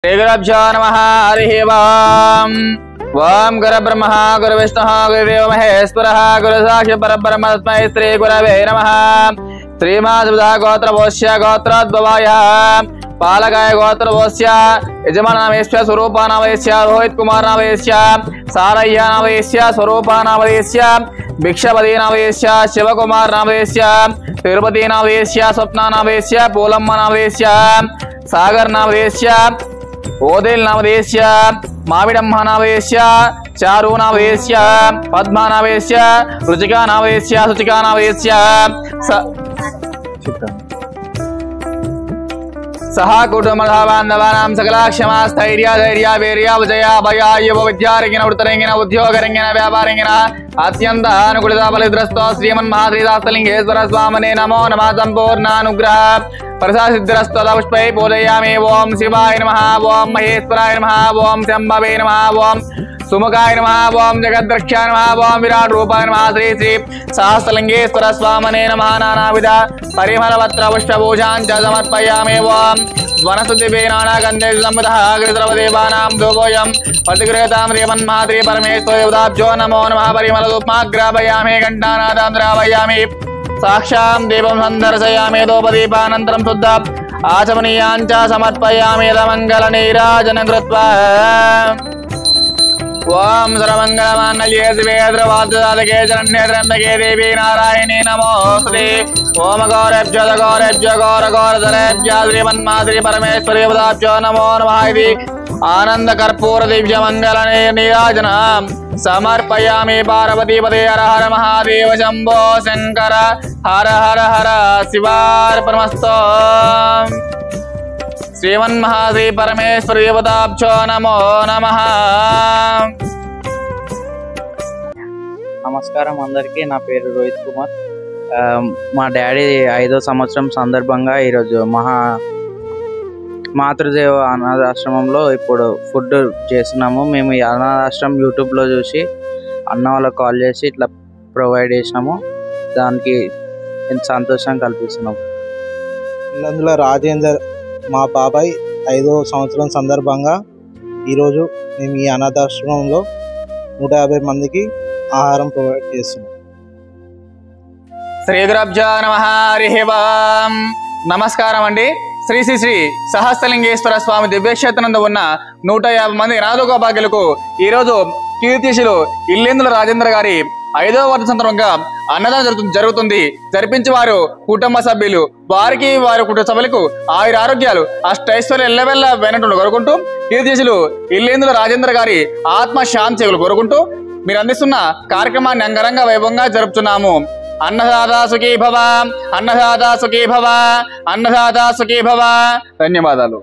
श्रीगुरुभ्यो नमः। हरिः ओम्। ओम गुरुब्रह्मः गुरुविष्णुः गुरुदेवो महेश्वरः गुरुसाक्षात् परब्रह्म तस्मै श्रीगुरवे नमः। श्रीमाधवदा गोत्रवोस्य गोत्रोद्भवाय पालकाय गोत्रवोस्य यजमाननामस्य स्वरूपानामस्य रोहित कुमारनामस्य सारय्यनामस्य स्वरूपानामस्य भिक्षपतिनामस्य शिवकुमारनामस्य तिरुपतिनामस्य स्वप्नानामस्य पूलम्मनामस्य सागरनामस्य ओदेल नामदेश्य माविडम्मा नामदेश्य चारू नामदेश्य पद्मा नामदेश्य रुचिका नामदेश्य सुचिका नामदेश्य सह कुटुंबबांधवानां सकला क्षमा स्थैर्य धैर्य वीर्य विजय भय युव विद्यारंगिन उत्तरंगिन उद्योगरंगिन व्यापारंगिन अत्यंत अनुकूलता फलद्रस्तो श्रीमन्महाश्रीदासलिंगेश्वर स्वामिने नमो नमः। संपूर्णानुग्रह प्रसाद सिद्धिरस्तो पुष्पै पूजयामि। ओम शिवाय नमः। ओम महेश्वराय नमः। ओम शंभवे नमः। ओम सुमुखाय नमः। ओम जगद्रक्षाय नमः। ओम विराट रूपाय नमः। श्री श्री सहस्रलिंगेश्वर स्वामिने नमः। नानाविध परिमलपत्र पुष्पपूजां च समर्पयामि। ओम वनस्तुतिवेनागन्धे सम्मतः अग्रद्रवदेवानां दोभोऽयं प्रतिगृहतां श्रीमन्महाश्री परमेश्वर देवताभ्यो नमो नमः। परिमलधूपमाग्रापयामि घण्टानादं द्रावयामि साक्षां देवं सन्दर्शयामि। दोपदीपानन्तरं शुद्ध आचमनीयाञ्च समर्पयामि यथमङ्गलनीराजनं कृत्वा। ओम सर्वमंगलमांगल्ये शिवे सर्वार्थसाधके शरण्ये त्र्यंबके देवी नारायणी नमोस्तुते। ओम गौरेभ्यो गौरधरेभ्यो श्रीमन्महाश्री परमेश्वरी देवताभ्यो नमो नमः। इति आनंद कर्पूर दिव्य मंगल नीराजनं समर्पयामि। पार्वतीपते हर हर महादेव शंभो शंकर हर हर हर शिवार्पणमस्तु। श्रीमन्महाश्री परमेश्वर देवताभ्यो नमो नमः। నమస్కారం అందరికీ, నా పేరు రోహిత్ కుమార్. మా డాడీ 5వ సంవత్సరం సందర్భంగా ఈరోజు మాతృదేవ అనాథాశ్రమంలో ఇప్పుడు ఫుడ్ చేస్తున్నాము. మేము ఈ అనాథాశ్రమం యూట్యూబ్లో చూసి అన్న వాళ్ళకి కాల్ చేసి ఇట్లా ప్రొవైడ్ చేసినాము. దానికి ఎంత సంతోషం కల్పిస్తున్నాము. అందులో రాజేందర్ మా బాబాయ్ 5వ సంవత్సరం సందర్భంగా ఈరోజు మేము ఈ అనాథాశ్రమంలో 150 మందికి ఆహారం ప్రొవైడ్ చేస్తున్నాం. శ్రీ గురుభ్యో నమః. హరిః ఓం. నమస్కారం అండి. శ్రీ శ్రీ శ్రీ సహస్రలింగేశ్వర స్వామి దివ్యక్షేత్రంలో ఉన్న 150 మంది అనాథోపాగ్యులకు ఈరోజు కీర్తిశులు ఇల్లేందుల రాజేంద్ర గారి 5వ వర్ధ సందర్భంగా అన్నదానం జరుగుతుంది. జరిపించి వారు కుటుంబ సభ్యులు వారికి వారి కుటుంబ సభ్యులకు ఆయుర ఆరోగ్యాలు అష్టైశ్వర్య ఎల్లవెల్ల వెనట్టు కోరుకుంటూ కీర్తిశులు ఇల్లేందుల రాజేంద్ర గారి ఆత్మ శాంతి కోరుకుంటూ మీరు అందిస్తున్న కార్యక్రమాన్ని అంగరంగ వైభవంగా జరుపుతున్నాము. అన్నదాత సుఖీ భవ, అన్నదాత సుఖీ భవ, అన్నదాత సుఖీ భవ. ధన్యవాదాలు.